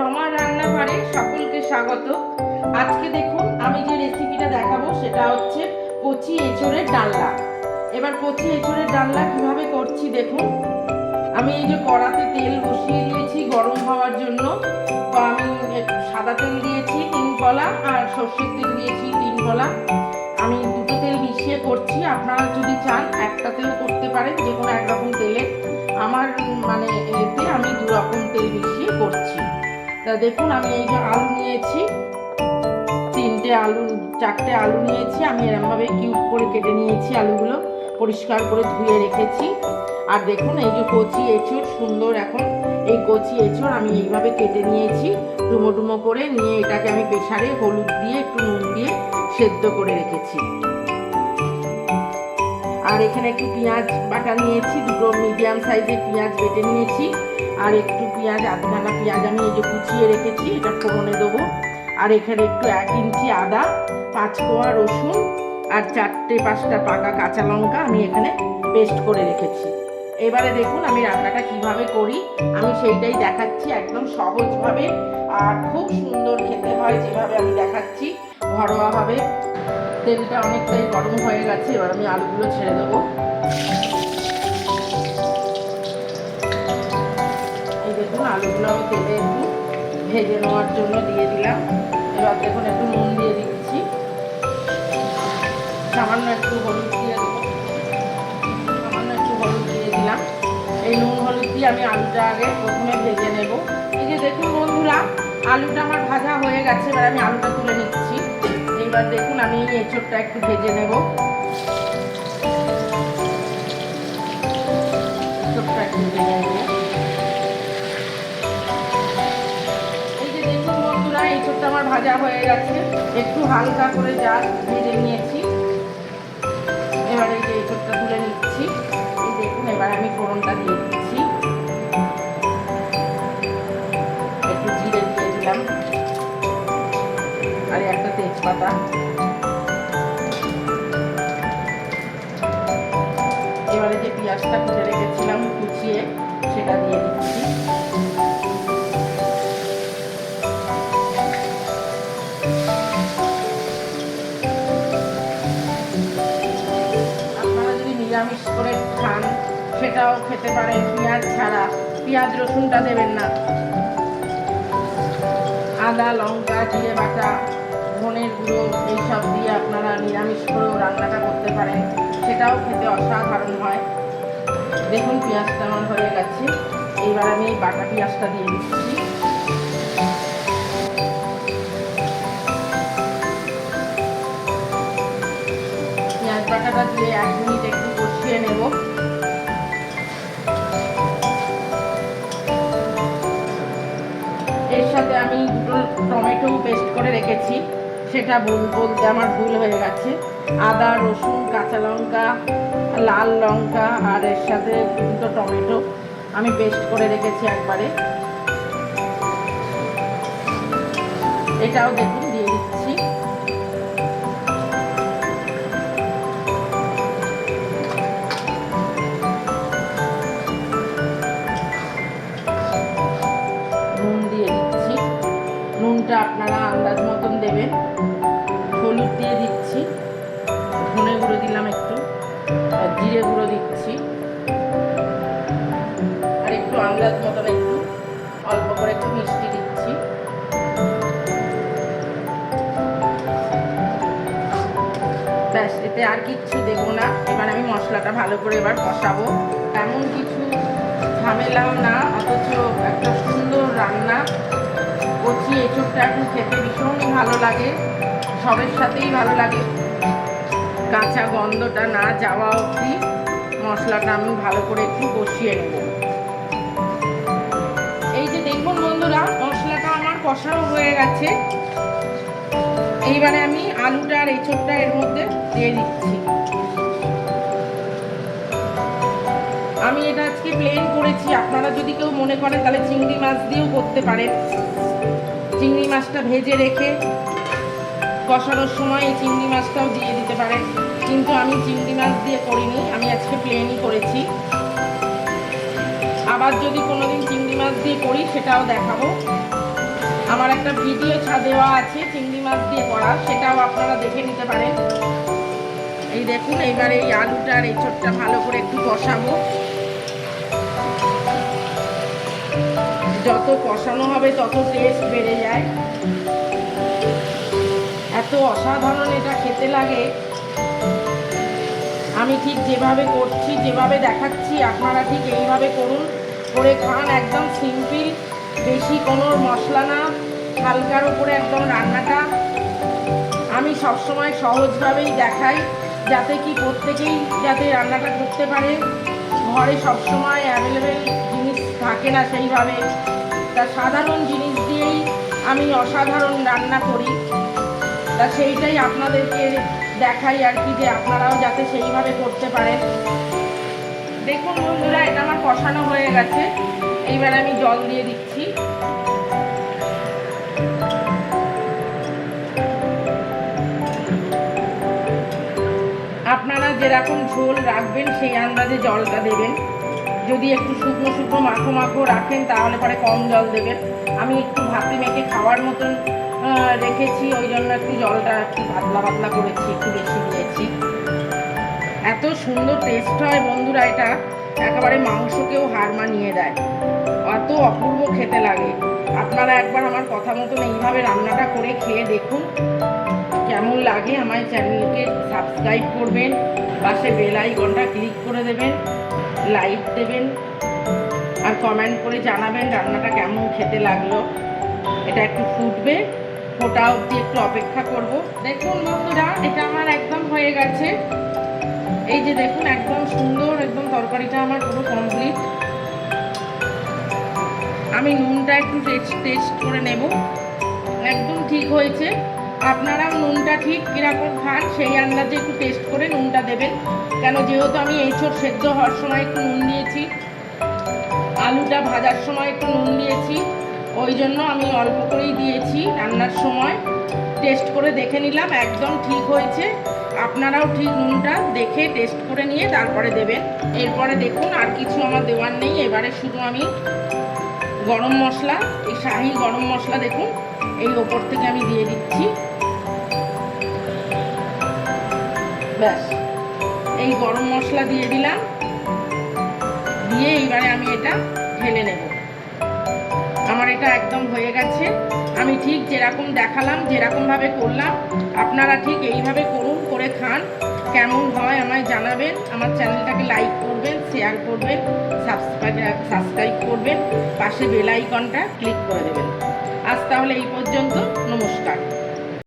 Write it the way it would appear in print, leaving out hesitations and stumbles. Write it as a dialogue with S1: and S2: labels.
S1: রমার রান্নাঘরে সকলকে স্বাগত। আজকে দেখুন আমি যে রেসিপিটা দেখাবো সেটা হচ্ছে কচি এঁচোড়ের ডালনা। এবার কচি এঁচোড়ের ডালনা কিভাবে করছি দেখুন। আমি এই যে কড়াতে তেল বসিয়ে দিয়েছি গরম হওয়ার জন্য। তো আমি সাদা তেল দিয়েছি 3 কলা আর সর্ষের তেল দিয়েছি 3 কলা। আমি দুটো তেল মিশিয়ে করছি, আপনারা যদি চান একটাতেও করতে পারেন, যে কোনো একরকম তেলে। আমার মানে এতে আমি 2 রকম তেল মিশিয়ে করছি। তা দেখুন আমি এই যে আলু নিয়েছি, 4টে আলু নিয়েছি। আমি এরমভাবে কিউব করে কেটে নিয়েছি, আলুগুলো পরিষ্কার করে ধুয়ে রেখেছি। আর দেখুন এই যে কচি এঁচোড় সুন্দর, এখন এই কচি এঁচোড় আমি এইভাবে কেটে নিয়েছি ডুমো ডুমো করে নিয়ে, এটাকে আমি প্রেসারে হলুদ দিয়ে একটু নুন দিয়ে সেদ্ধ করে রেখেছি। আর এখানে একটু পেঁয়াজ বাটা নিয়েছি, 2টো মিডিয়াম সাইজের পেঁয়াজ বেটে নিয়েছি। আর একটু পেঁয়াজ, আধখানা পেঁয়াজ আমি এই যে কুচিয়ে রেখেছি, এটা ফোড়নে দেবো। আর এখানে একটু 1 ইঞ্চি আদা, 5 কোয়া রসুন আর 4-5টা পাকা কাঁচা লঙ্কা আমি এখানে পেস্ট করে রেখেছি। এবারে দেখুন আমি রান্নাটা কিভাবে করি, আমি সেইটাই দেখাচ্ছি একদম সহজভাবে। আর খুব সুন্দর খেতে হয় যেভাবে আমি দেখাচ্ছি, ঘরোয়াভাবে। তেলটা অনেকটাই গরম হয়ে গেছে, এবার আমি আলুগুলো ছেড়ে দেবো। এই দেখুন আলুগুলো আমি তেলে একটু ভেজে নেওয়ার জন্য দিয়ে দিলাম। এবার দেখুন একটু নুন দিয়ে দিচ্ছি, সামান্য একটু হলুদ দিয়ে দেবো, সামান্য একটু হলুদ দিয়ে দিলাম। এই নুন হলুদ দিয়ে আমি আলুটা আগে প্রথমে ভেজে নেব। এই যে দেখুন বন্ধুরা আলুটা আমার ভাজা হয়ে গেছে, এবার আমি আলুটা তুলে নিচ্ছি। এবার দেখুন আমি এই এঁচোড়টা একটু ভেজে নেব, এঁচোড়টা একটু ভেজে নেব। এই যে দেখুন বন্ধুরা এঁচোড়টা আমার ভাজা হয়ে গেছে, একটু হালকা করে জাস্ট ভেজে নিয়েছি। এবার এই যে এঁচোড়টা তুলে নিচ্ছি। এই দেখুন এবার আমি ফোড়নটা দিয়ে দিচ্ছি, একটু জিরে দিয়ে দিলাম আর একটা তেজপাতা। এবারে যে পেঁয়াজটা কুচে রেখেছিলাম কুচিয়ে, সেটা দিয়ে দিচ্ছি। আপনারা যদি নিরামিষ করে খান সেটাও খেতে পারেন পেঁয়াজ ছাড়া, পেঁয়াজ রসুনটা দেবেন না। আদা, লঙ্কা, জিরে বাটা, ধনের গুঁড়ো এইসব দিয়ে আপনারা নিরামিষ করেও রান্নাটা করতে পারেন, সেটাও খেতে অসাধারণ হয়। দেখুন পেঁয়াজটা আমার হয়ে গেছে, এইবার আমি এই বাটা পেঁয়াজটা দিয়ে দিচ্ছি। পেঁয়াজ বাটাটা দিয়ে 1 মিনিট একটু কষিয়ে নেব। এর সাথে আমি 2টো টমেটো পেস্ট করে রেখেছি, সেটা বলতে আমার ভুল হয়ে গেছে। আদা, রসুন, কাঁচা লঙ্কা, লাল লঙ্কা আর এর সাথে 2টো টমেটো আমি পেস্ট করে রেখেছি একবারে। এটাও দেখুন দিয়ে দিচ্ছি। নুন দিয়ে দিচ্ছি, নুনটা আপনারা আন্দাজ মতন দেবেন। হলুদ দিয়ে দিচ্ছি, ধনে গুঁড়ো দিলাম একটু, আর জিরে গুঁড়ো দিচ্ছি। আর একটু আন্দাজ মতন একটু অল্প করে একটু মিষ্টি দিচ্ছি। ব্যাস, এতে আর কিচ্ছু দেবো না। এবার আমি মশলাটা ভালো করে এবার কষাবো। এমন কিছু ঝামেলাও না, অথচ একটা সুন্দর রান্না। কচি এঁচোড়টা এখন খেতে ভীষণই ভালো লাগে, সবের সাথেই ভালো লাগে। কাঁচা গন্ধটা না যাওয়া অবধি মশলাটা আমি ভালো করে একটু কষিয়ে নেব। এই যে দেখুন বন্ধুরা মশলাটা আমার কষানো হয়ে গেছে। এইবারে আমি আলুটা আর এঁচোড়টা এর মধ্যে দিয়ে দিচ্ছি। আমি এটা আজকে প্লেন করেছি, আপনারা যদি কেউ মনে করেন তাহলে চিংড়ি মাছ দিয়েও করতে পারেন। চিংড়ি মাছটা ভেজে রেখে কষানোর সময় এই চিংড়ি মাছটাও দিয়ে দিতে পারেন, কিন্তু আমি চিংড়ি মাছ দিয়ে করিনি, আমি আজকে প্লেনই করেছি। আবার যদি কোনোদিন চিংড়ি মাছ দিয়ে করি সেটাও দেখাবো। আমার একটা ভিডিও দেওয়া আছে চিংড়ি মাছ দিয়ে করা, সেটাও আপনারা দেখে নিতে পারেন। এই দেখুন, এইবারে এই আলুটা আর এঁচোড়টা ভালো করে একটু কষাবো। যত কষানো হবে তত টেস্ট বেড়ে যায়। এত অসাধারণ এটা খেতে লাগে। আমি ঠিক যেভাবে করছি, যেভাবে দেখাচ্ছি, আপনারা ঠিক এইভাবে করুন, করে খান। একদম সিম্পল, বেশি কোনো মশলা না, হালকার উপরে একদম রান্নাটা। আমি সবসময় সহজভাবেই দেখাই, যাতে কি প্রত্যেকেই যাতে রান্নাটা করতে পারে। ঘরে সবসময় অ্যাভেলেবেল জিনিস থাকে না সেইভাবে, তা সাধারণ জিনিস দিয়েই আমি অসাধারণ রান্না করি। তা সেইটাই আপনাদেরকে দেখাই আর কি, যে আপনারাও যাতে সেইভাবে করতে পারেন। দেখুন বন্ধুরা, এটা আমার কষানো হয়ে গেছে। এইবার আমি জল দিয়ে দিচ্ছি। আপনারা যেরকম ঝোল রাখবেন সেই আন্দাজে জলটা দেবেন। যদি একটু শুকনো শুকনো মাখো মাখো রাখেন তাহলে পরে কম জল দেবেন। আমি একটু ভাতে মেখে খাওয়ার মতন রেখেছি, ওই জন্য একটু জলটা একটু পাতলা পাতলা করেছি, একটু বেশি দিয়েছি। এত সুন্দর টেস্ট হয় বন্ধুরা, এটা একেবারে মাংসকেও হার মানিয়ে দেয়, এত অপূর্ব খেতে লাগে। আপনারা একবার আমার কথা মতন এইভাবে রান্নাটা করে খেয়ে দেখুন কেমন লাগে। আমার চ্যানেলকে সাবস্ক্রাইব করবেন, পাশে বেল আইকনটা ক্লিক করে দেবেন, লাইক দেবেন, আর কমেন্ট করে জানাবেন রান্নাটা কেমন খেতে লাগলো। এটা একটু ফুটবে, ফোটা অবধি একটু অপেক্ষা করব। দেখুন বন্ধুরা, এটা আমার একদম হয়ে গেছে। এই যে দেখুন, একদম সুন্দর, একদম তরকারিটা আমার পুরো কমপ্লিট। আমি নুনটা একটু টেস্ট করে নেব, একদম ঠিক হয়েছে। আপনারাও নুনটা ঠিক কীরকম খান সেই আন্দাজে একটু টেস্ট করে নুনটা দেবেন। কেন, যেহেতু আমি এঁচোড় সেদ্ধ হওয়ার সময় একটু নুন দিয়েছি, আলুটা ভাজার সময় একটু নুন দিয়েছি, ওই জন্য আমি অল্প করেই দিয়েছি। রান্নার সময় টেস্ট করে দেখে নিলাম, একদম ঠিক হয়েছে। আপনারাও ঠিক নুনটা দেখে টেস্ট করে নিয়ে তারপরে দেবেন। এরপরে দেখুন আর কিছু আমার দেওয়ার নেই। এবারে শুধু আমি গরম মশলা, এই শাহি গরম মশলা দেখুন এই ওপর থেকে আমি দিয়ে দিচ্ছি। ব্যাস, এই গরম মশলা দিয়ে দিলাম, দিয়ে এইবারে আমি এটা ঢেলে নেব। আমার এটা একদম হয়ে গেছে। আমি ঠিক যেরকম দেখালাম, যেরকমভাবে করলাম, আপনারা ঠিক এইভাবে করুন, করে খান। কেমন হয় আমায় জানাবেন। আমার চ্যানেলটাকে লাইক করবেন, শেয়ার করবেন, সাবস্ক্রাইব করবেন, পাশে বেল আইকনটা ক্লিক করে দেবেন। আজ তাহলে এই পর্যন্ত, নমস্কার।